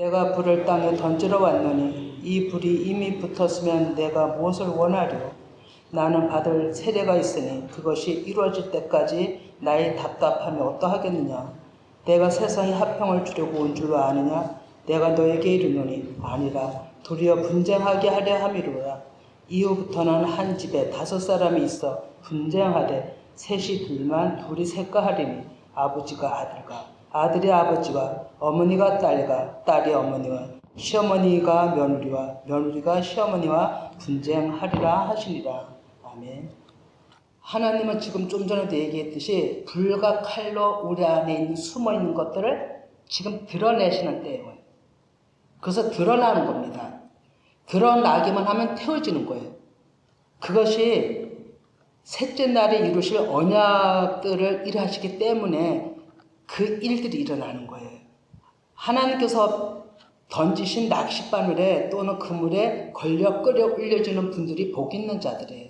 내가 불을 땅에 던지러 왔노니 이 불이 이미 붙었으면 내가 무엇을 원하리요? 나는 받을 세례가 있으니 그것이 이루어질 때까지 나의 답답함이 어떠하겠느냐? 내가 세상에 화평을 주려고 온 줄로 아느냐? 내가 너에게 이르노니 아니라 도리어 분쟁하게 하려 함이로라. 이후부터는 한 집에 5사람이 있어 분쟁하되 셋이 둘만 둘이 셋과 하리니 아버지가 아들과 아들이 아버지와 어머니가 딸과 딸이 어머니와 시어머니가 며느리와 며느리가 시어머니와 분쟁하리라 하시니라. 아멘. 하나님은 지금 좀 전에도 얘기했듯이 불과 칼로 우리 안에 있는 숨어있는 것들을 지금 드러내시는 때예요. 그래서 드러나는 겁니다. 드러나기만 하면 태워지는 거예요. 그것이 셋째 날에 이루실 언약들을 일하시기 때문에 그 일들이 일어나는 거예요. 하나님께서 던지신 낚싯바늘에 또는 그물에 걸려 끌어 올려지는 분들이 복 있는 자들이에요.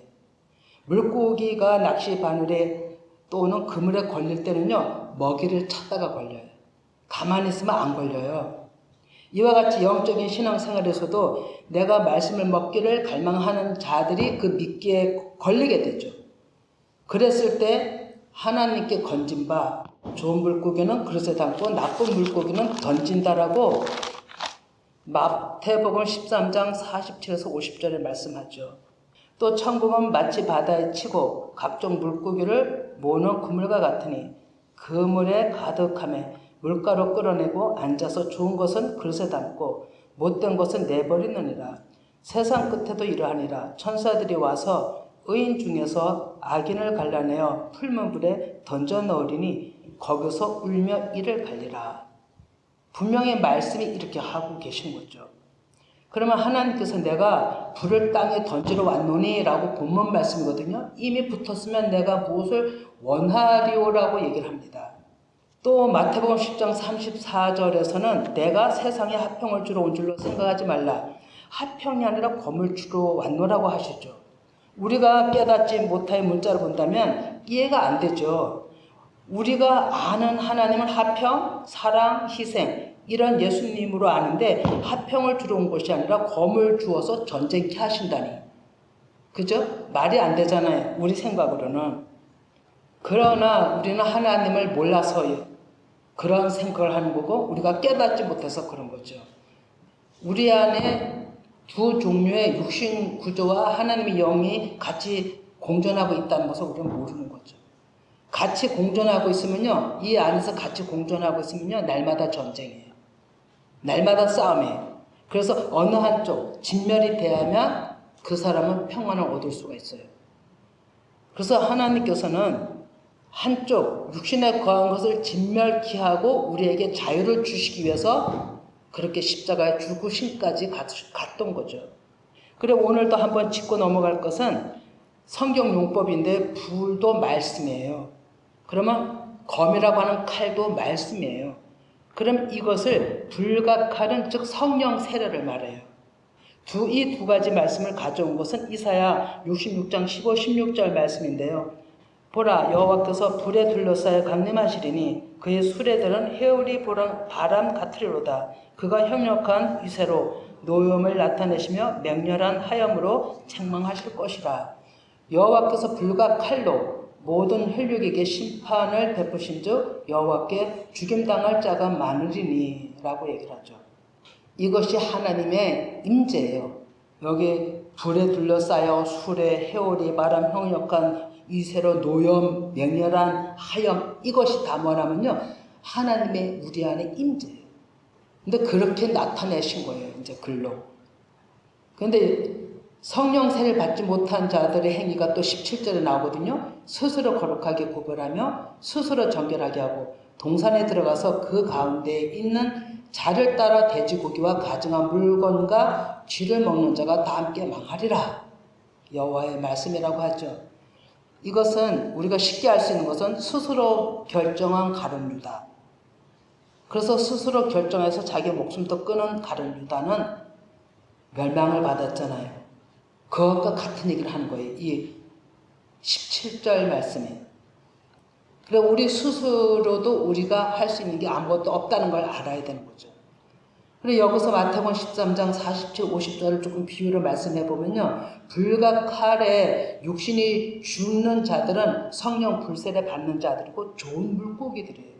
물고기가 낚싯바늘에 또는 그물에 걸릴 때는요, 먹이를 찾다가 걸려요. 가만히 있으면 안 걸려요. 이와 같이 영적인 신앙생활에서도 내가 말씀을 먹기를 갈망하는 자들이 그 미끼에 걸리게 되죠. 그랬을 때 하나님께 건진 바 좋은 물고기는 그릇에 담고 나쁜 물고기는 던진다라고 마태복음 13장 47에서 50절에 말씀하죠. 또 천국은 마치 바다에 치고 각종 물고기를 모으는 그물과 같으니 그물에 가득하며 물가로 끌어내고 앉아서 좋은 것은 그릇에 담고 못된 것은 내버리느니라. 세상 끝에도 이러하니라. 천사들이 와서 의인 중에서 악인을 갈라내어 풀문 불에 던져 넣으리니 거기서 울며 이를 갈리라. 분명히 말씀이 이렇게 하고 계신 거죠. 그러면 하나님께서 내가 불을 땅에 던지러 왔노니 라고 본문 말씀이거든요. 이미 붙었으면 내가 무엇을 원하리오라고 얘기를 합니다. 또 마태복음 10장 34절에서는 내가 세상에 화평을 주러 온 줄로 생각하지 말라. 화평이 아니라 검을 주러 왔노라고 하시죠. 우리가 깨닫지 못할 문자를 본다면 이해가 안 되죠. 우리가 아는 하나님은 화평, 사랑, 희생 이런 예수님으로 아는데 화평을 주러 온 것이 아니라 검을 주어서 전쟁케 하신다니. 그죠? 말이 안 되잖아요. 우리 생각으로는. 그러나 우리는 하나님을 몰라서 그런 생각을 하는 거고 우리가 깨닫지 못해서 그런 거죠. 우리 안에 두 종류의 육신 구조와 하나님의 영이 같이 공존하고 있다는 것을 우리는 모르는 거죠. 같이 공존하고 있으면요, 이 안에서 같이 공존하고 있으면요, 날마다 전쟁이에요. 날마다 싸움이에요. 그래서 어느 한쪽 진멸이 되면 그 사람은 평안을 얻을 수가 있어요. 그래서 하나님께서는 한쪽 육신에 거한 것을 진멸케 하고 우리에게 자유를 주시기 위해서 그렇게 십자가에 죽으심까지 갔던 거죠. 그래 오늘도 한번 짚고 넘어갈 것은 성경 용법인데 불도 말씀이에요. 그러면 검이라고 하는 칼도 말씀이에요. 그럼 이것을 불과 칼은 즉 성령 세례를 말해요. 이 두 가지 말씀을 가져온 것은 이사야 66장 15, 16절 말씀인데요. 보라 여호와께서 불에 둘러싸여 강림하시리니 그의 수레들은 회오리 바람 같으리로다. 그가 형력한 위세로 노염을 나타내시며 맹렬한 하염으로 책망하실 것이라. 여호와께서 불과 칼로 모든 혈육에게 심판을 베푸신즉 여호와께 죽임당할 자가 많으리니 라고 얘기를 하죠. 이것이 하나님의 임재예요. 여기 불에 둘러싸여 수레, 회오리, 바람, 형력한 위세로 노염, 맹렬한 하염 이것이 다 뭐냐면요. 하나님의 우리 안에 임재예요. 근데 그렇게 나타내신 거예요. 이제 글로. 그런데 성령 세례를 받지 못한 자들의 행위가 또 17절에 나오거든요. 스스로 거룩하게 구별하며 스스로 정결하게 하고 동산에 들어가서 그 가운데 있는 자를 따라 돼지고기와 가증한 물건과 쥐를 먹는 자가 다 함께 망하리라. 여호와의 말씀이라고 하죠. 이것은 우리가 쉽게 알 수 있는 것은 스스로 결정한 가룟 유다. 그래서 스스로 결정해서 자기 목숨도 끊은 가룟 유다는 멸망을 받았잖아요. 그것과 같은 얘기를 하는 거예요. 이 17절 말씀에. 그리고 우리 스스로도 우리가 할 수 있는 게 아무것도 없다는 걸 알아야 되는 거죠. 그리고 여기서 마태복음 13장 47, 50절을 조금 비유로 말씀해 보면요. 불과 칼에 육신이 죽는 자들은 성령 불세례 받는 자들이고 좋은 물고기들이에요.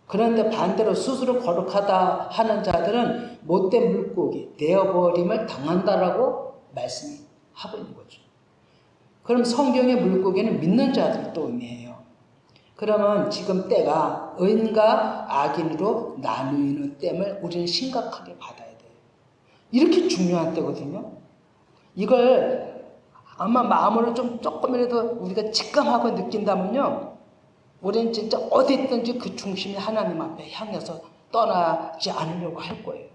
그런데 반대로 스스로 거룩하다 하는 자들은 못된 물고기, 내어버림을 당한다라고 말씀이 하고 있는 거죠. 그럼 성경의 물고기는 믿는 자들을 또 의미해요. 그러면 지금 때가 은과 악인으로 나누는 때임을 우리는 심각하게 받아야 돼요. 이렇게 중요한 때거든요. 이걸 아마 마음으로 좀 조금이라도 우리가 직감하고 느낀다면요. 우리는 진짜 어디 있든지 그 중심이 하나님 앞에 향해서 떠나지 않으려고 할 거예요.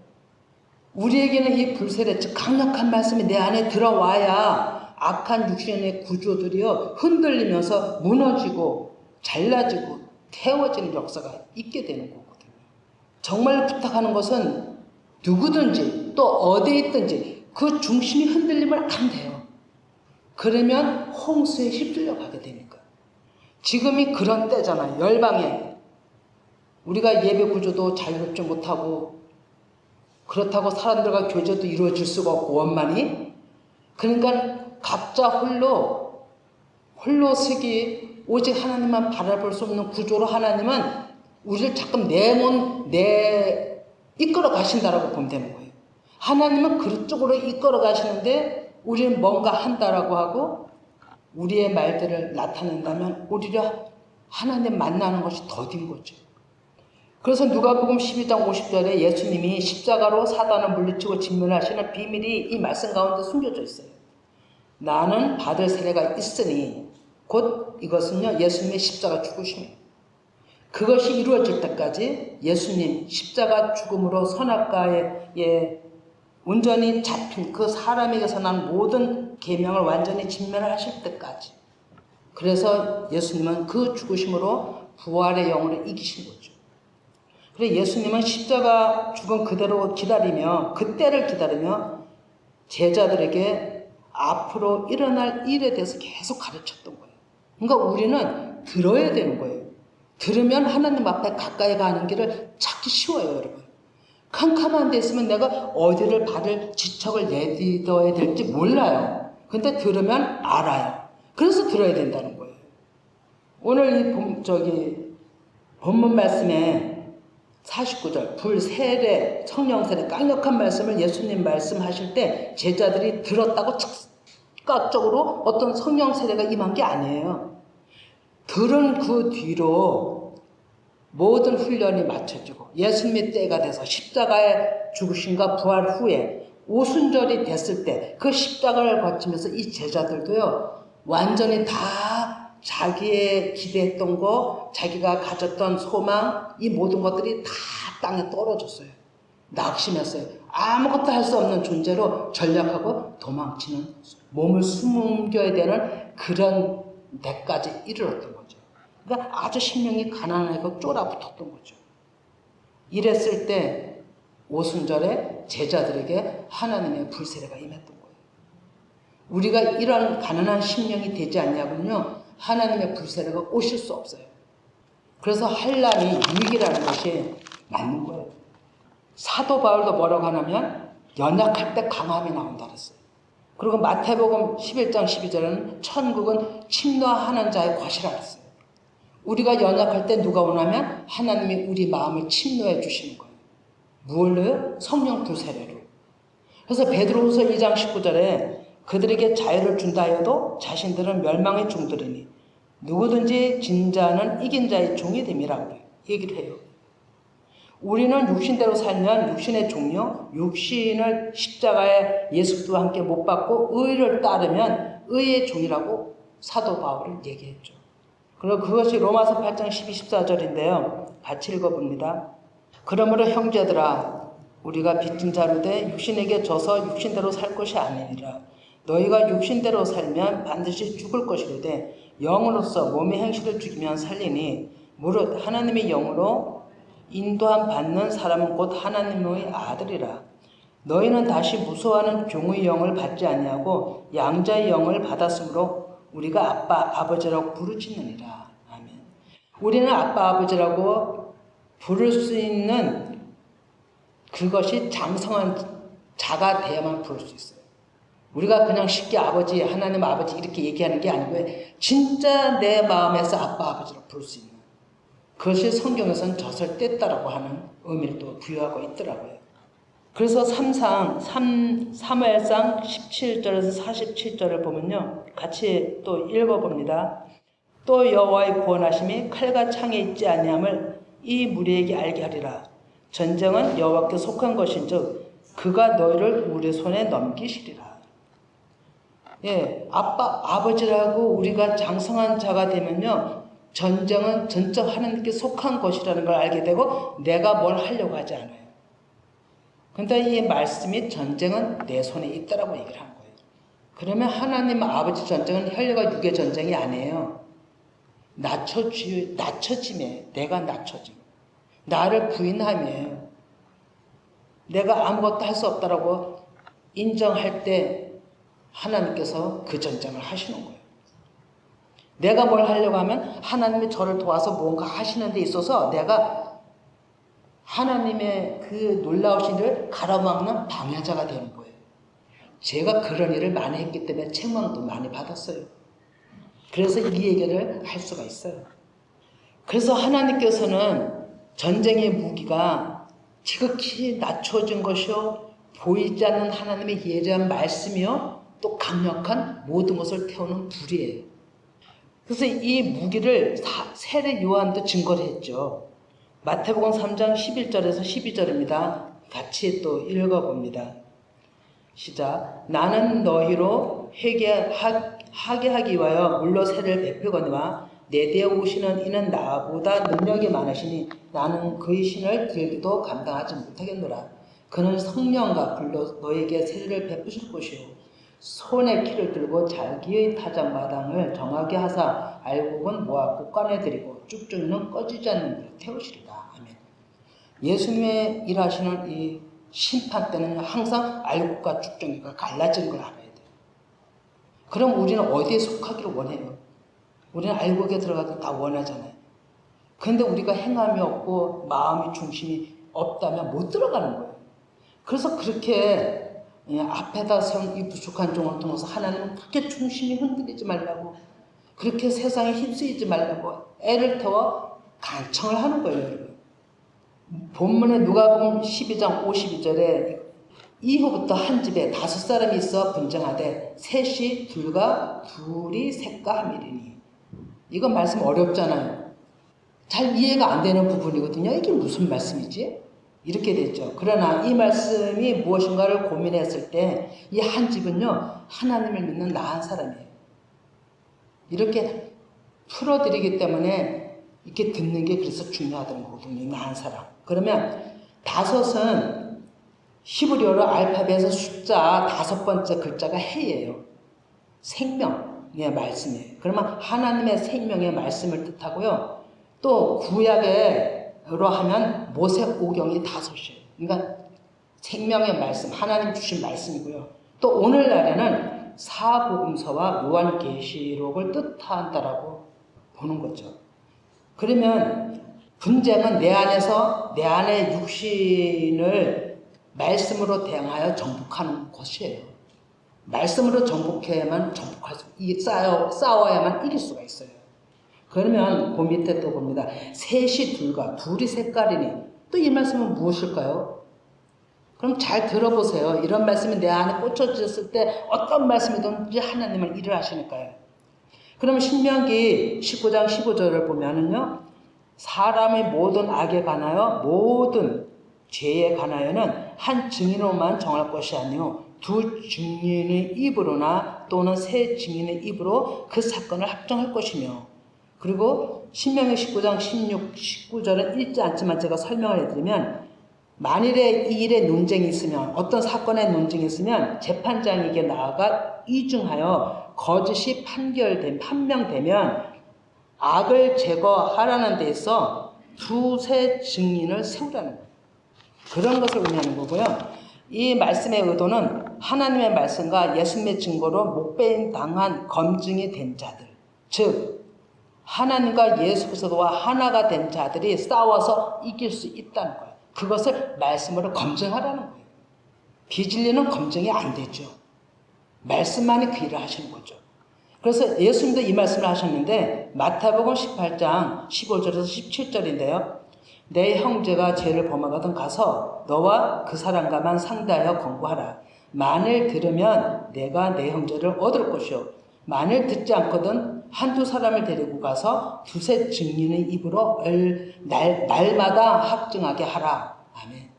우리에게는 이 불세례, 즉 강력한 말씀이 내 안에 들어와야 악한 육신의 구조들이요 흔들리면서 무너지고 잘라지고 태워지는 역사가 있게 되는 거거든요. 정말 부탁하는 것은 누구든지 또 어디에 있든지 그 중심이 흔들리면 안 돼요. 그러면 홍수에 휩쓸려 가게 되니까. 지금이 그런 때잖아요. 열방에 우리가 예배 구조도 자유롭지 못하고 그렇다고 사람들과 교제도 이루어질 수가 없고 원만히. 그러니까 각자 홀로 서기 오직 하나님만 바라볼 수 없는 구조로 하나님은 우리를 자꾸 이끌어 가신다라고 보면 되는 거예요. 하나님은 그쪽으로 이끌어 가시는데 우리는 뭔가 한다라고 하고 우리의 말들을 나타낸다면 오히려 하나님 만나는 것이 더딘 거죠. 그래서 누가복음 12장 50절에 예수님이 십자가로 사단을 물리치고 진멸하시는 비밀이 이 말씀 가운데 숨겨져 있어요. 나는 받을 세례가 있으니 곧 이것은요 예수님의 십자가 죽으심이에요. 그것이 이루어질 때까지 예수님 십자가 죽음으로 선악과에 온전히 잡힌 그 사람에게서 난 모든 계명을 완전히 진멸하실 때까지. 그래서 예수님은 그 죽으심으로 부활의 영으로 이기신 거죠. 그래서 예수님은 십자가 죽음 그대로 기다리며 그때를 기다리며 제자들에게 앞으로 일어날 일에 대해서 계속 가르쳤던 거예요. 그러니까 우리는 들어야 되는 거예요. 들으면 하나님 앞에 가까이 가는 길을 찾기 쉬워요, 여러분. 캄캄한 데 있으면 내가 어디를 발을 지척을 내딛어야 될지 몰라요. 근데 들으면 알아요. 그래서 들어야 된다는 거예요. 오늘 본문 말씀에 49절 불세례, 성령세례 강력한 말씀을 예수님 말씀하실 때 제자들이 들었다고 즉각적으로 어떤 성령세례가 임한 게 아니에요. 들은 그 뒤로 모든 훈련이 마쳐지고 예수님의 때가 돼서 십자가의 죽으심과 부활 후에 오순절이 됐을 때 그 십자가를 거치면서 이 제자들도요 완전히 다 자기의 기대했던 거, 자기가 가졌던 소망, 이 모든 것들이 다 땅에 떨어졌어요. 낙심했어요. 아무것도 할 수 없는 존재로 전략하고 도망치는, 몸을 숨겨야 되는 그런 데까지 이르렀던 거죠. 그러니까 아주 심령이 가난하고 쫄아붙었던 거죠. 이랬을 때 오순절에 제자들에게 하나님의 불세례가 임했던 거예요. 우리가 이런 가난한 심령이 되지 않냐면요 하나님의 불세례가 오실 수 없어요. 그래서 환난이 유익이라는 것이 맞는 거예요. 사도 바울도 뭐라고 하냐면 연약할 때 강함이 나온다 그랬어요. 그리고 마태복음 11장 12절에는 천국은 침노하는 자의 것이라 그랬어요. 우리가 연약할 때 누가 오냐면 하나님이 우리 마음을 침노해 주시는 거예요. 무엇로요? 성령 불세례로. 그래서 베드로후서 2장 19절에 그들에게 자유를 준다 하여도 자신들은 멸망의 종들이니 누구든지 진 자는 이긴 자의 종이 됨이라고 얘기를 해요. 우리는 육신대로 살면 육신의 종이요 육신을 십자가에 예수 그리스도와 함께 못 박고 의를 따르면 의의 종이라고 사도 바울은 얘기했죠. 그리고 그것이 로마서 8장 12, 14절인데요. 같이 읽어봅니다. 그러므로 형제들아 우리가 빚진 자로 돼 육신에게 져서 육신대로 살 것이 아니니라. 너희가 육신대로 살면 반드시 죽을 것이로되 영으로서 몸의 행실을 죽이면 살리니 무릇 하나님의 영으로 인도함 받는 사람은 곧 하나님의 아들이라. 너희는 다시 무서워하는 종의 영을 받지 아니하고 양자의 영을 받았으므로 우리가 아빠 아버지라고 부르짖느니라. 아멘. 우리는 아빠 아버지라고 부를 수 있는 그것이 장성한 자가 돼야만 부를 수 있어요. 우리가 그냥 쉽게 아버지, 하나님 아버지 이렇게 얘기하는 게 아니고요. 진짜 내 마음에서 아빠 아버지로 부를 수 있는 그것이 성경에서는 젖을 뗐다라고 하는 의미를 또 부여하고 있더라고요. 그래서 사무엘상 17절에서 47절을 보면요. 같이 또 읽어봅니다. 또 여호와의 구원하심이 칼과 창에 있지 아니함을 이 무리에게 알게 하리라. 전쟁은 여호와께 속한 것인즉 그가 너희를 우리 손에 넘기시리라. 예, 아버지라고 우리가 장성한 자가 되면요. 전쟁은 전적 하나님께 속한 것이라는 걸 알게 되고 내가 뭘 하려고 하지 않아요. 그런데 이 말씀이 전쟁은 내 손에 있다라고 얘기를 한 거예요. 그러면 하나님 아버지 전쟁은 혈육과 육의 전쟁이 아니에요. 낮춰짐에 내가 낮춰짐. 나를 부인함이에요. 내가 아무것도 할 수 없다라고 인정할 때 하나님께서 그 전쟁을 하시는 거예요. 내가 뭘 하려고 하면 하나님이 저를 도와서 뭔가 하시는 데 있어서 내가 하나님의 그 놀라우신 일을 가로막는 방해자가 되는 거예요. 제가 그런 일을 많이 했기 때문에 책망도 많이 받았어요. 그래서 이 얘기를 할 수가 있어요. 그래서 하나님께서는 전쟁의 무기가 지극히 낮춰진 것이요 보이지 않는 하나님의 예리한 말씀이요 또 강력한 모든 것을 태우는 불이에요. 그래서 이 무기를 세례 요한도 증거를 했죠. 마태복음 3장 11절에서 12절입니다. 같이 또 읽어봅니다. 시작. 나는 너희로 회개하게 하기 위하여 물로 세례를 베풀거니와 내 뒤에 오시는 이는 나보다 능력이 많으시니 나는 그의 신을 들기도 감당하지 못하겠노라. 그는 성령과 불로 너에게 세례를 베푸실 것이요 손에 키를 들고 자기의 타작마당을 정하게 하사 알곡은 모아 곳간에 들이고 쭉쭉이는 꺼지지 않는 대로 태우시리라. 아멘. 예수님의 일하시는 이 심판 때는 항상 알곡과 쭉쭉이가 갈라지는 걸 알아야 돼요. 그럼 우리는 어디에 속하기를 원해요? 우리는 알곡에 들어가기 다 원하잖아요. 그런데 우리가 행함이 없고 마음의 중심이 없다면 못 들어가는 거예요. 그래서 그렇게 앞에다 세운 이 부족한 종을 통해서 하나님은 그렇게 중심이 흔들리지 말라고 그렇게 세상에 휩쓰이지 말라고 애를 태워 간청을 하는 거예요. 여러분. 본문에 누가복음 12장 52절에 이후부터 한 집에 5사람이 있어 분쟁하되 셋이 둘과 둘이 셋과 함이리니 이건 말씀 어렵잖아요. 잘 이해가 안 되는 부분이거든요. 이게 무슨 말씀이지? 이렇게 됐죠. 그러나 이 말씀이 무엇인가를 고민했을 때 이 한 집은요 하나님을 믿는 나은 사람이에요. 이렇게 풀어드리기 때문에 이렇게 듣는 게 그래서 중요하다는 거거든요. 나은 사람. 그러면 5은 히브리어로 알파벳에서 숫자 5번째 글자가 해예요. 생명의 말씀이에요. 그러면 하나님의 생명의 말씀을 뜻하고요. 또 구약으로 하면 모세오경이 5이에요. 그러니까 생명의 말씀, 하나님 주신 말씀이고요. 또 오늘날에는 사복음서와 요한계시록을 뜻한다라고 보는 거죠. 그러면 분쟁은 내 안에서 내 안의 육신을 말씀으로 대항하여 정복하는 것이에요. 말씀으로 정복해야만 싸워야만 이길 수가 있어요. 그러면 그 밑에 또 봅니다. 셋이 둘과 둘이 셋가리니 또 이 말씀은 무엇일까요? 그럼 잘 들어보세요. 이런 말씀이 내 안에 꽂혀졌을 때 어떤 말씀이든지 하나님은 일을 하시니까요. 그러면 신명기 19장 15절을 보면은요. 사람의 모든 악에 관하여 모든 죄에 관하여는 한 증인으로만 정할 것이 아니요 두 증인의 입으로나 또는 세 증인의 입으로 그 사건을 합정할 것이며 그리고 신명기 19장 16, 19절은 읽지 않지만 제가 설명을 해드리면 만일에 이 일에 논쟁이 있으면 어떤 사건에 논쟁이 있으면 재판장에게 나아가 이중하여 거짓이 판명되면 악을 제거하라는 데서 두세 증인을 세우라는 거예요. 그런 것을 의미하는 거고요. 이 말씀의 의도는 하나님의 말씀과 예수님의 증거로 목배당한 검증이 된 자들, 즉 하나님과 예수 그리스도와 하나가 된 자들이 싸워서 이길 수 있다는 거예요. 그것을 말씀으로 검증하라는 거예요. 비진리는 검증이 안 되죠. 말씀만이 그 일을 하시는 거죠. 그래서 예수님도 이 말씀을 하셨는데 마태복음 18장 15절에서 17절인데요. 내 형제가 죄를 범하거든 가서 너와 그 사람과만 상대하여 권고하라. 만일 들으면 내가 내 형제를 얻을 것이요. 만일 듣지 않거든 한두 사람을 데리고 가서 두세 증인의 입으로 날마다 확증하게 하라. 아멘.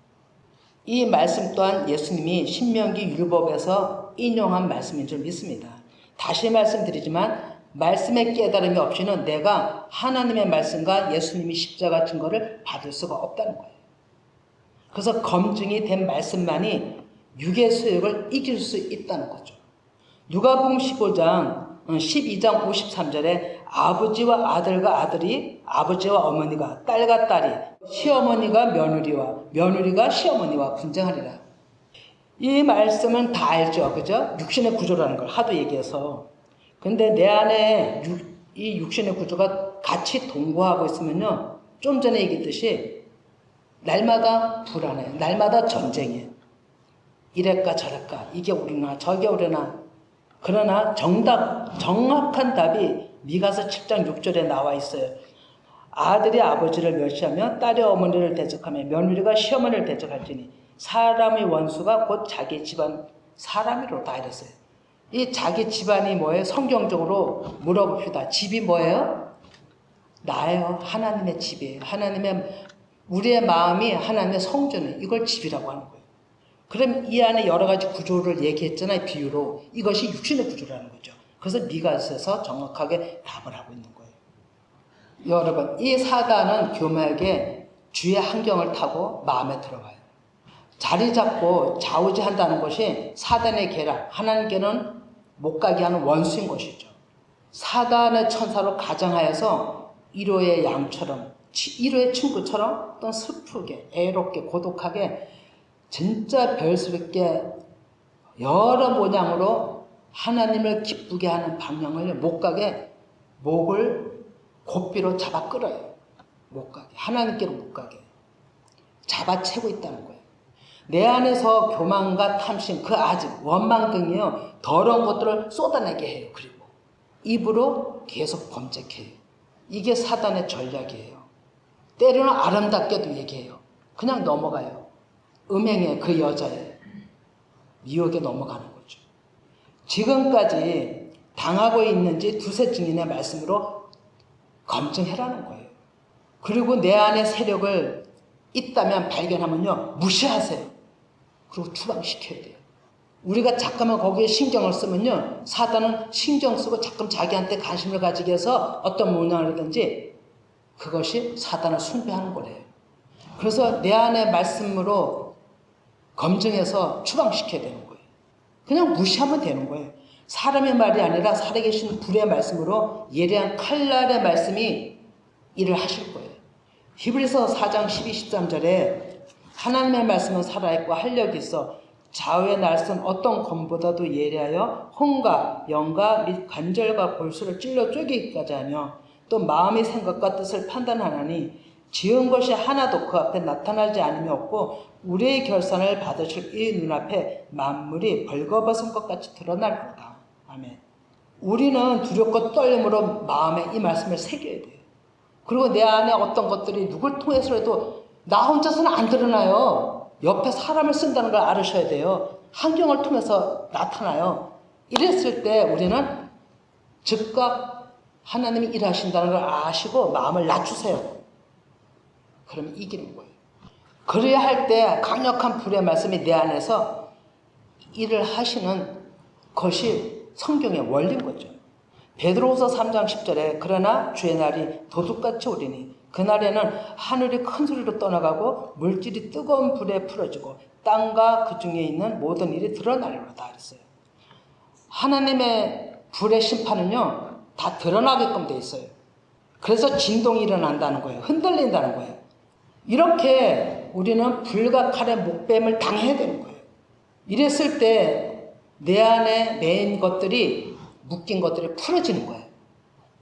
이 말씀 또한 예수님이 신명기 율법에서 인용한 말씀인 줄 믿습니다. 다시 말씀드리지만 말씀의 깨달음이 없이는 내가 하나님의 말씀과 예수님이 십자가 증거를 받을 수가 없다는 거예요. 그래서 검증이 된 말씀만이 육의 수욕을 이길 수 있다는 거죠. 누가복음 12장 53절에 아버지와 아들과 아들이 아버지와 어머니가 딸과 딸이 시어머니가 며느리와 며느리가 시어머니와 분쟁하리라. 이 말씀은 다 알죠. 그죠? 육신의 구조라는 걸 하도 얘기해서. 근데 내 안에 이 육신의 구조가 같이 동거하고 있으면요. 좀 전에 얘기했듯이 날마다 불안해. 날마다 전쟁이에요. 이랬까 저랬까. 이게 오려나 저게 오려나. 그러나 정확한 답이 미가서 7장 6절에 나와 있어요. 아들이 아버지를 멸시하며 딸이 어머니를 대적하며 며느리가 시어머니를 대적할지니 사람의 원수가 곧 자기 집안 사람이로다 이랬어요. 이 자기 집안이 뭐예요? 성경적으로 물어봅시다. 집이 뭐예요? 나예요. 하나님의 집이에요. 우리의 마음이 하나님의 성전이에요. 이걸 집이라고 하는 거예요. 그럼 이 안에 여러 가지 구조를 얘기했잖아요. 비유로. 이것이 육신의 구조라는 거죠. 그래서 미가서에서 정확하게 답을 하고 있는 거예요. 여러분, 이 사단은 교묘하게 주의 환경을 타고 마음에 들어가요. 자리 잡고 좌우지한다는 것이 사단의 계략, 하나님께는 못 가게 하는 원수인 것이죠. 사단의 천사로 가장하여서 1호의 양처럼, 1호의 친구처럼 또 슬프게, 애롭게, 고독하게 진짜 별스럽게 여러 모양으로 하나님을 기쁘게 하는 방향을 못 가게 목을 고삐로 잡아 끌어요. 못 가게. 하나님께로 못 가게. 잡아채고 있다는 거예요. 내 안에서 교만과 탐심, 그 아직 원망 등이요. 더러운 것들을 쏟아내게 해요. 그리고 입으로 계속 범죄해요. 이게 사단의 전략이에요. 때로는 아름답게도 얘기해요. 그냥 넘어가요. 음행에 그 여자의 미혹에 넘어가는 거죠. 지금까지 당하고 있는지 두세 증인의 말씀으로 검증해라는 거예요. 그리고 내 안에 세력을 있다면 발견하면요. 무시하세요. 그리고 추방시켜야 돼요. 우리가 잠깐만 거기에 신경을 쓰면요. 사단은 신경 쓰고 자꾸 자기한테 관심을 가지게 해서 어떤 모양이라든지 그것이 사단을 숭배하는 거래요. 그래서 내 안의 말씀으로 검증해서 추방시켜야 되는 거예요. 그냥 무시하면 되는 거예요. 사람의 말이 아니라 살아계신 불의 말씀으로 예리한 칼날의 말씀이 일을 하실 거예요. 히브리서 4장 12, 13절에 하나님의 말씀은 살아있고 활력이 있어 좌우의 날선 어떤 검보다도 예리하여 혼과 영과 및 관절과 골수를 찔러 쪼개기까지 하며 또 마음의 생각과 뜻을 판단하나니 지은 것이 하나도 그 앞에 나타나지 않음이 없고 우리의 결산을 받으실 이 눈앞에 만물이 벌거벗은 것 같이 드러날거다. 아멘. 우리는 두렵고 떨림으로 마음에 이 말씀을 새겨야 돼요. 그리고 내 안에 어떤 것들이 누굴 통해서라도 나 혼자서는 안 드러나요. 옆에 사람을 쓴다는 걸 알으셔야 돼요. 환경을 통해서 나타나요. 이랬을 때 우리는 즉각 하나님이 일하신다는 걸 아시고 마음을 낮추세요. 그러면 이기는 거예요. 그래야 할 때 강력한 불의 말씀이 내 안에서 일을 하시는 것이 성경의 원리인 거죠. 베드로후서 3장 10절에 그러나 주의 날이 도둑같이 오리니 그날에는 하늘이 큰 소리로 떠나가고 물질이 뜨거운 불에 풀어지고 땅과 그 중에 있는 모든 일이 드러나리로다 그랬어요. 하나님의 불의 심판은요 다 드러나게끔 돼 있어요. 그래서 진동이 일어난다는 거예요. 흔들린다는 거예요. 이렇게 우리는 불과 칼의 목뱀을 당해야 되는 거예요. 이랬을 때 내 안에 매인 것들이 묶인 것들이 풀어지는 거예요.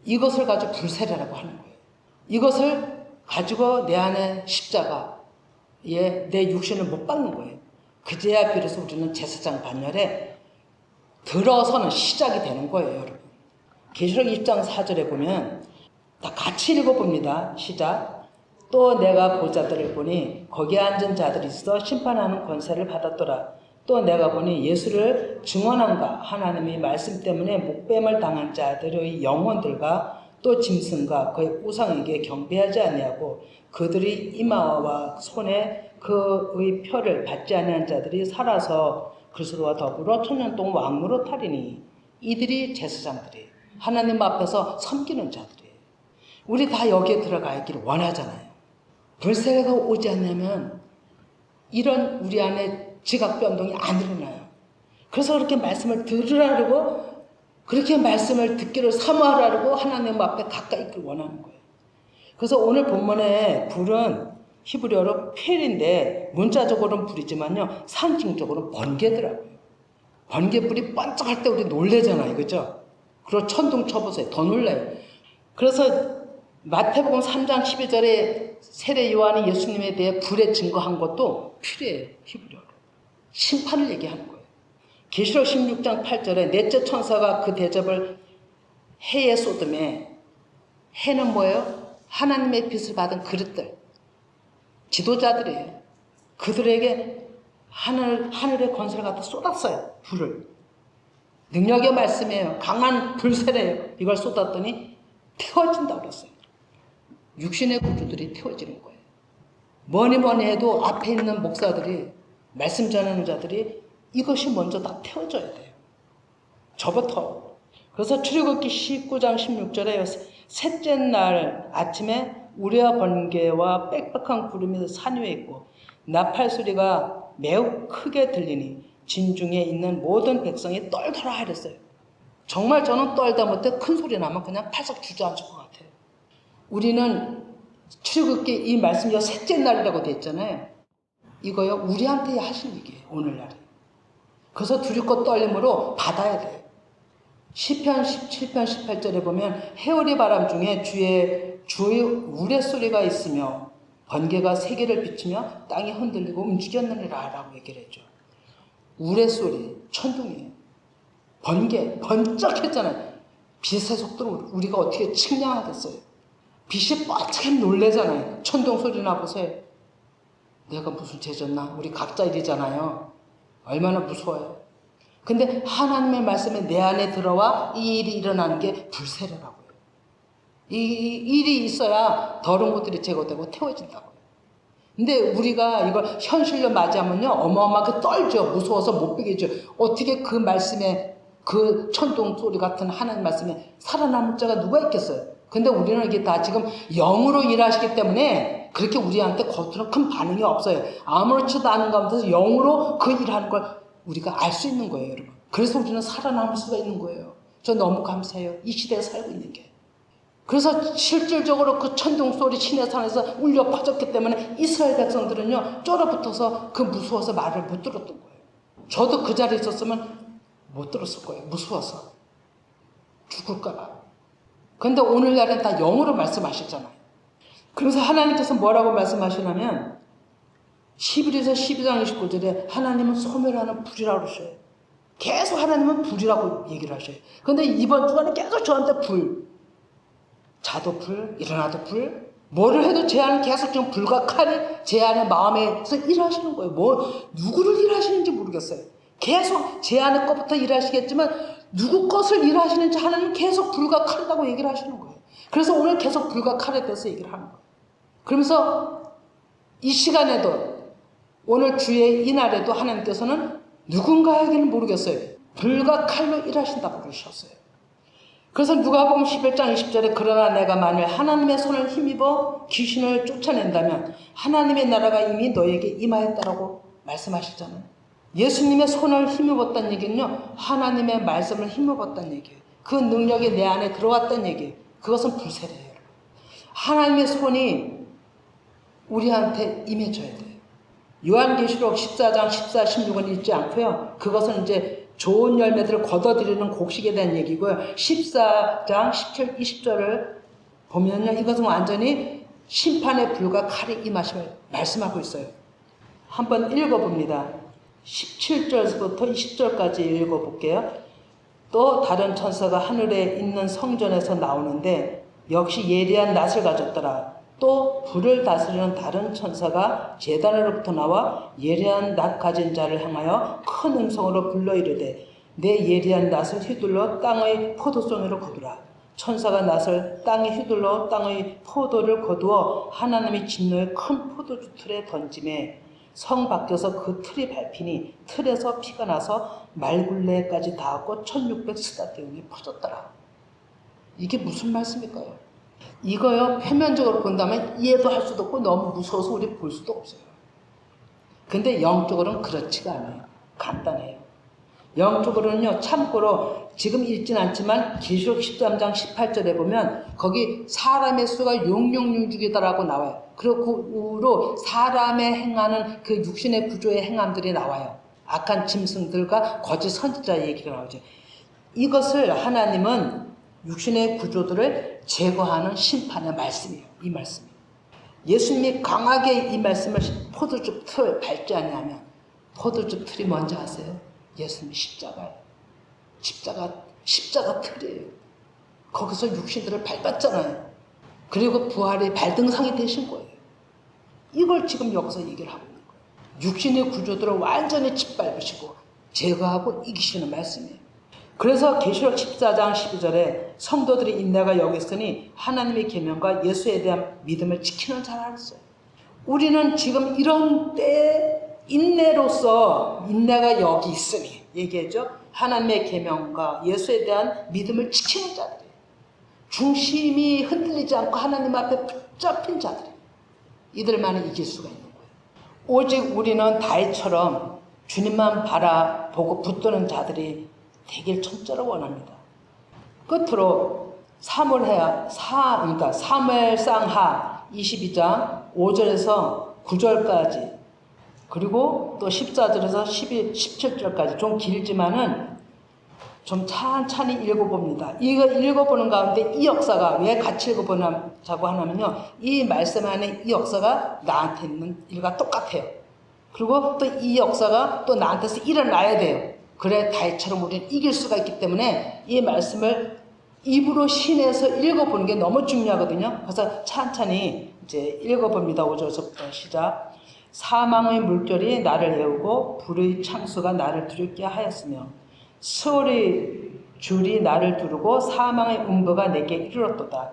이것을 가지고 불세례라고 하는 거예요. 이것을 가지고 내 안에 십자가, 내 육신을 못 박는 거예요. 그제야 비로소 우리는 제사장 반열에 들어서는 시작이 되는 거예요, 여러분. 계시록 20장 4절에 보면 다 같이 읽어봅니다. 시작. 또 내가 보자들을 보니 거기에 앉은 자들이 있어 심판하는 권세를 받았더라. 또 내가 보니 예수를 증언한가 하나님의 말씀 때문에 목뱀을 당한 자들의 영혼들과 또 짐승과 그의 우상에게 경배하지 아니하고 그들의 이마와 손에 그의 표를 받지 아니한 자들이 살아서 그리스도와 더불어 천년 동안 왕으로 타리니 이들이 제사장들이 하나님 앞에서 섬기는 자들이에요. 우리 다 여기에 들어가기를 원하잖아요. 불세례가 오지 않냐면 이런 우리 안에 지각 변동이 안 일어나요. 그래서 그렇게 말씀을 들으라고 그렇게 말씀을 듣기를 사모하라고 하나님 앞에 가까이 있기를 원하는 거예요. 그래서 오늘 본문의 불은 히브리어로 펠인데 문자적으로는 불이지만요 상징적으로는 번개더라고요. 번개불이 번쩍할 때 우리 놀래잖아요. 그죠? 그리고 천둥 쳐보세요. 더 놀라요. 그래서 마태복음 3장 12절에 세례 요한이 예수님에 대해 불에 증거한 것도 필요해요. 히브리어로. 심판을 얘기하는 거예요. 계시록 16장 8절에 넷째 천사가 그 대접을 해에 쏟음에 해는 뭐예요? 하나님의 빛을 받은 그릇들. 지도자들이에요. 그들에게 하늘의 권세를 갖다 쏟았어요. 불을. 능력의 말씀이에요. 강한 불세례예요. 이걸 쏟았더니 태워진다고 그랬어요. 육신의 구주들이 태워지는 거예요. 뭐니 해도 앞에 있는 목사들이 말씀 전하는 자들이 이것이 먼저 다 태워져야 돼요. 저부터. 그래서 출애굽기 19장 16절에 셋째 날 아침에 우레와 번개와 빽빽한 구름이 산 위에 있고 나팔 소리가 매우 크게 들리니 진중에 있는 모든 백성이 떨더라 하랬어요. 정말 저는 떨다 못해 큰 소리 나면 그냥 팔썩 주저앉을 것 같아요. 우리는 출애굽기 이 말씀이 셋째 날이라고 돼 있잖아요. 이거요 우리한테 하신 얘기예요. 오늘날에. 그래서 두렵고 떨림으로 받아야 돼요. 시편 17편 18절에 보면 해오리 바람 중에 주의 우레소리가 있으며 번개가 세계를 비추며 땅이 흔들리고 움직였느니라 라고 얘기를 했죠. 우레소리 천둥이에요. 번개 번쩍했잖아요. 빛의 속도로 우리가 어떻게 측량하겠어요. 빛이 뻗치게 놀래잖아요. 천둥 소리 나보세요. 내가 무슨 죄졌나? 우리 각자 일이잖아요. 얼마나 무서워요. 근데 하나님의 말씀에 내 안에 들어와 이 일이 일어나는 게 불세례라고요. 이 일이 있어야 더러운 것들이 제거되고 태워진다고요. 근데 우리가 이걸 현실로 맞이하면요 어마어마하게 떨죠. 무서워서 못 비기죠. 어떻게 그 말씀에 그 천둥 소리 같은 하나님 말씀에 살아남을 자가 누가 있겠어요. 근데 우리는 이게 다 지금 영으로 일하시기 때문에 그렇게 우리한테 겉으로 큰 반응이 없어요. 아무렇지도 않은 가운데서 영으로 그 일하는 걸 우리가 알 수 있는 거예요, 여러분. 그래서 우리는 살아남을 수가 있는 거예요. 저 너무 감사해요. 이 시대에 살고 있는 게. 그래서 실질적으로 그 천둥 소리 시내산에서 울려 퍼졌기 때문에 이스라엘 백성들은요 쫄아붙어서 그 무서워서 말을 못 들었던 거예요. 저도 그 자리에 있었으면 못 들었을 거예요. 무서워서 죽을까 봐. 그런데 오늘날은 다 영으로 말씀하시잖아요. 그래서 하나님께서 뭐라고 말씀하시냐면 히브리서 12장 29절에 하나님은 소멸하는 불이라고 그러셔요. 계속 하나님은 불이라고 얘기를 하셔요. 그런데 이번 주간에 계속 저한테 불. 자도 불, 일어나도 불. 뭐를 해도 제 안에 계속 지금 불과 칼이 제 안에 마음에서 일하시는 거예요. 누구를 일하시는지 모르겠어요. 계속 제 안에 것부터 일하시겠지만 누구 것을 일하시는지 하나님은 계속 불과 칼이라고 얘기를 하시는 거예요. 그래서 오늘 계속 불과 칼에 대해서 얘기를 하는 거예요. 그러면서 이 시간에도 오늘 주의 이날에도 하나님께서는 누군가에게는 모르겠어요. 불과 칼로 일하신다고 그러셨어요. 그래서 누가복음 11장 20절에 그러나 내가 만일 하나님의 손을 힘입어 귀신을 쫓아낸다면 하나님의 나라가 이미 너에게 임하였다라고 말씀하시잖아요. 예수님의 손을 힘입었다는 얘기는요. 하나님의 말씀을 힘입었다는 얘기예요. 그 능력이 내 안에 들어왔다는 얘기예요. 그것은 불세례예요. 하나님의 손이 우리한테 임해져야 돼요. 요한계시록 14장 14, 16은 읽지 않고요. 그것은 이제 좋은 열매들을 거둬들이는 곡식에 대한 얘기고요. 14장 17, 20절을 보면요. 이것은 완전히 심판의 불과 칼이 임하심을 말씀하고 있어요. 한번 읽어봅니다. 17절부터 20절까지 읽어볼게요. 또 다른 천사가 하늘에 있는 성전에서 나오는데 역시 예리한 낫을 가졌더라. 또 불을 다스리는 다른 천사가 제단으로부터 나와 예리한 낫 가진 자를 향하여 큰 음성으로 불러 이르되 내 예리한 낫을 휘둘러 땅의 포도송이로 거두라. 천사가 낫을 땅에 휘둘러 땅의 포도를 거두어 하나님의 진노의 큰 포도주 틀에 던짐에 성 밖에서 그 틀이 밟히니 틀에서 피가 나서 말굴레까지 닿았고 1600스다디온이 퍼졌더라. 이게 무슨 말씀일까요? 이거요, 표면적으로 본다면 이해도 할 수도 없고 너무 무서워서 우리 볼 수도 없어요. 근데 영적으로는 그렇지가 않아요. 간단해요. 영적으로는요, 참고로 지금 읽진 않지만 계시록 13장 18절에 보면 거기 사람의 수가 666이다라고 나와요. 그리고 그 후로 사람의 행하는 그 육신의 구조의 행함들이 나와요. 악한 짐승들과 거짓 선지자 얘기가 나오죠. 이것을 하나님은 육신의 구조들을 제거하는 심판의 말씀이에요. 이 말씀이. 예수님이 강하게 이 말씀을 포도주 틀 밟지 않냐면 포도주 틀이 뭔지 아세요? 예수님이 십자가예요. 십자가 틀이에요. 거기서 육신들을 밟았잖아요. 그리고 부활의 발등상이 되신 거예요. 이걸 지금 여기서 얘기를 하고 있는 거예요. 육신의 구조들을 완전히 짓밟으시고 제거하고 이기시는 말씀이에요. 그래서 계시록 14장 12절에 성도들의 인내가 여기 있으니 하나님의 계명과 예수에 대한 믿음을 지키는 자라 그랬어요. 우리는 지금 이런 때에 인내로서 인내가 여기 있으니 얘기했죠. 하나님의 계명과 예수에 대한 믿음을 지키는 자들이에요. 중심이 흔들리지 않고 하나님 앞에 붙잡힌 자들이에요. 이들만은 이길 수가 있는 거예요. 오직 우리는 다윗처럼 주님만 바라보고 붙드는 자들이 되길 천저로 원합니다. 끝으로 사무엘상하 22장 5절에서 9절까지 그리고 또 14절에서 17절까지 좀 길지만은 좀 찬찬히 읽어봅니다. 이거 읽어보는 가운데 이 역사가 왜 같이 읽어보자고 하냐면요. 이 말씀 안에 이 역사가 나한테 있는 일과 똑같아요. 그리고 또 이 역사가 또 나한테서 일어나야 돼요. 그래 다윗처럼 우리는 이길 수가 있기 때문에 이 말씀을 입으로 신해서 읽어보는 게 너무 중요하거든요. 그래서 찬찬히 이제 읽어봅니다. 5절부터 시작. 사망의 물결이 나를 애우고 불의 창수가 나를 두렵게 하였으며 수월의 줄이 나를 두르고 사망의 음부가 내게 이르렀도다.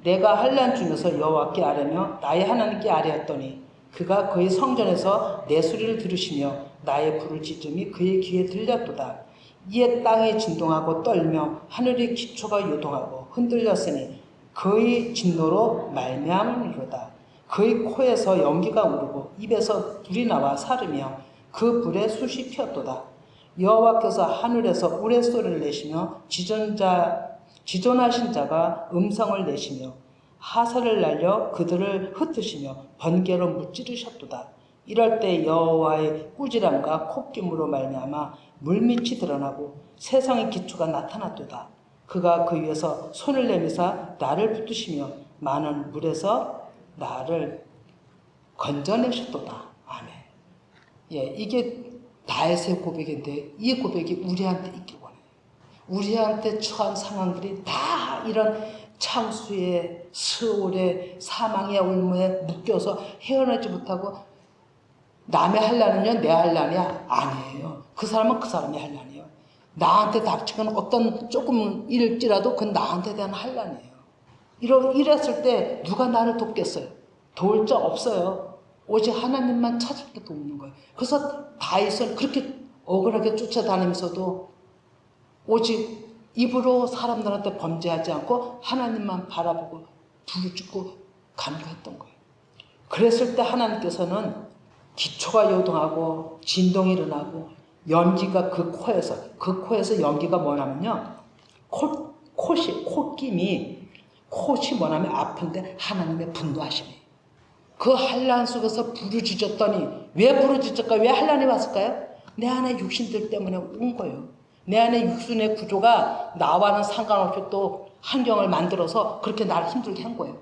내가 환난 중에서 여호와께 아뢰며 나의 하나님께 아뢰었더니 그가 그의 성전에서 내 소리를 들으시며 나의 부르짖음이 그의 귀에 들렸도다. 이에 땅이 진동하고 떨며 하늘의 기초가 요동하고 흔들렸으니 그의 진노로 말미암음이로다. 그의 코에서 연기가 오르고 입에서 불이 나와 사르며 그 불에 숯이 피었도다. 여호와께서 하늘에서 우레소리를 내시며 지존하신 자가 음성을 내시며 하살을 날려 그들을 흩으시며 번개로 무찌르셨도다. 이럴 때 여호와의 꾸지람과 콧김으로 말미암아 물밑이 드러나고 세상의 기초가 나타났도다. 그가 그 위에서 손을 내미사 나를 붙드시며 많은 물에서 나를 건져내셨도다. 아멘. 예, 이게 다윗의 고백인데 이 고백이 우리한테 있길 원해요. 우리한테 처한 상황들이 다 이런 창수의 스올의 사망의 올무에 묶여서 헤어나지 못하고 남의 환난은요 내 환난이 아니에요. 그 사람은 그 사람의 환난이에요. 나한테 닥치는 어떤 조금 일일지라도 그건 나한테 대한 환난이에요. 이랬을 때 누가 나를 돕겠어요? 도울 자 없어요. 오직 하나님만 찾을 때 돕는 거예요. 그래서 다윗은 그렇게 억울하게 쫓아다니면서도 오직 입으로 사람들한테 범죄하지 않고 하나님만 바라보고 부르짖고 간구했던 거예요. 그랬을 때 하나님께서는 기초가 요동하고 진동이 일어나고 연기가 그 코에서 연기가 뭐냐면요. 콧이 뭐냐면 아픈데 하나님의 분노하심이에요. 그 환난 속에서 부르짖었더니 왜 부르짖을까요? 왜 환난이 왔을까요? 내 안에 육신들 때문에 온 거예요. 내 안에 육신의 구조가 나와는 상관없이 또 환경을 만들어서 그렇게 나를 힘들게 한 거예요.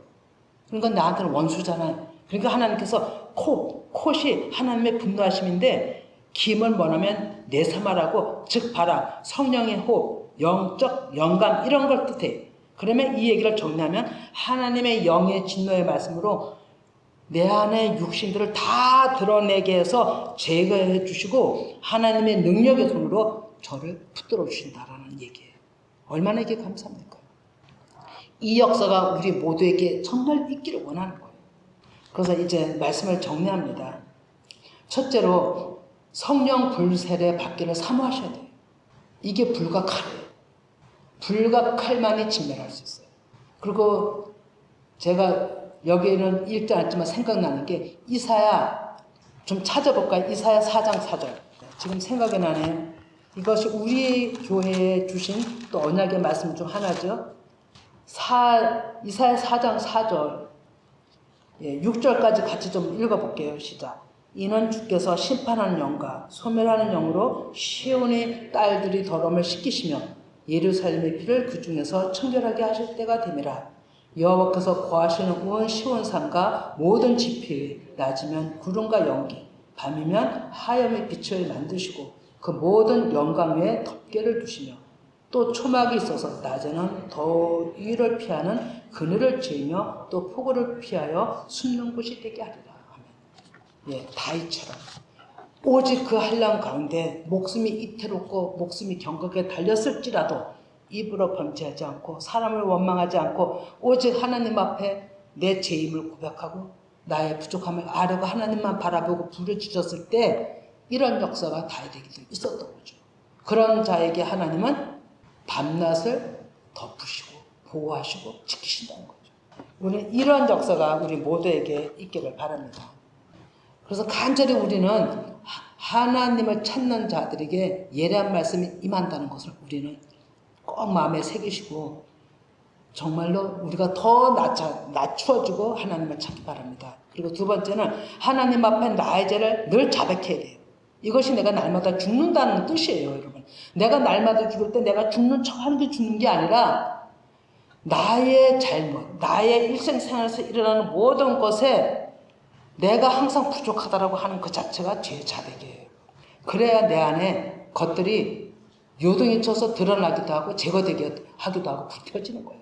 그러니까 나한테는 원수잖아요. 그러니까 하나님께서 콧이 하나님의 분노하심인데 김은 뭐냐면 내사마라고 즉 바람, 성령의 호흡, 영적 영감 이런 걸 뜻해. 그러면 이 얘기를 정리하면 하나님의 영의 진노의 말씀으로 내 안의 육신들을 다 드러내게 해서 제거해 주시고 하나님의 능력의 손으로 저를 붙들어 주신다라는 얘기예요. 얼마나 이게 감사합니까? 이 역사가 우리 모두에게 정말 있기를 원하는 거예요. 그래서 이제 말씀을 정리합니다. 첫째로 성령 불세례 받기를 사모하셔야 돼요. 이게 불과 칼이에요. 불과 칼만이 진멸할 수 있어요. 그리고 제가 여기에는 읽지 않지만 생각나는 게 이사야 좀 찾아볼까요? 이사야 4장 4절. 지금 생각이 나네요. 이것이 우리 교회에 주신 또 언약의 말씀 중 하나죠. 이사야 4장 4절 6절까지 같이 좀 읽어볼게요. 시작. 이는 주께서 심판하는 영과 소멸하는 영으로 시온의 딸들이 더러움을 씻기시며 예루살렘의 피를 그 중에서 청결하게 하실 때가 됨이라. 여호와께서 거하시는 온 시온산과 모든 지표에 낮이면 구름과 연기, 밤이면 하염의 빛을 만드시고 그 모든 영광 위에 덮개를 두시며 또 초막이 있어서 낮에는 더위를 피하는 그늘을 지으며 또 폭우를 피하여 숨는 곳이 되게 하리라. 아멘. 다윗처럼 오직 그 한량 가운데 목숨이 이태롭고 목숨이 경각에 달렸을지라도 입으로 범죄하지 않고 사람을 원망하지 않고 오직 하나님 앞에 내 죄임을 고백하고 나의 부족함을 아뢰고 하나님만 바라보고 부르짖었을 때 이런 역사가 다윗에게도 있었던 거죠. 그런 자에게 하나님은 밤낮을 덮으시고 보호하시고 지키신다는 거죠. 우리는 이런 역사가 우리 모두에게 있기를 바랍니다. 그래서 간절히 우리는 하나님을 찾는 자들에게 예리한 말씀이 임한다는 것을 우리는 꼭 마음에 새기시고 정말로 우리가 더 낮추어지고 하나님을 찾기 바랍니다. 그리고 두 번째는 하나님 앞에 나의 죄를 늘 자백해야 돼요. 이것이 내가 날마다 죽는다는 뜻이에요, 여러분. 내가 날마다 죽을 때 내가 죽는 척 하는 게 죽는 게 아니라 나의 잘못, 나의 일생생활에서 일어나는 모든 것에 내가 항상 부족하다라고 하는 그 자체가 죄의 자백이에요. 그래야 내 안에 것들이 요동이 쳐서 드러나기도 하고 제거되게 하기도 하고 불태워지는 거예요.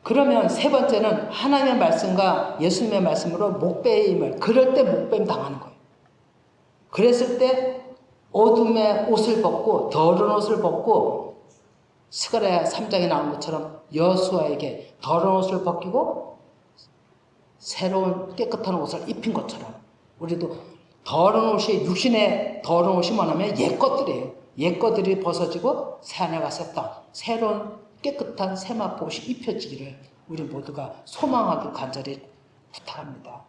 그러면 세 번째는 하나님의 말씀과 예수님의 말씀으로 목배임을 그럴 때 목배임 당하는 거예요. 그랬을 때 어둠의 옷을 벗고 더러운 옷을 벗고 스가랴 3장에 나온 것처럼 여호수아에게 더러운 옷을 벗기고 새로운 깨끗한 옷을 입힌 것처럼 우리도 더러운 옷이 육신의 더러운 옷이 뭐냐면 옛것들이에요. 옛것들이 벗어지고 새하늘과 새 땅 새로운 깨끗한 세마포 옷이 입혀지기를 우리 모두가 소망하기 간절히 부탁합니다.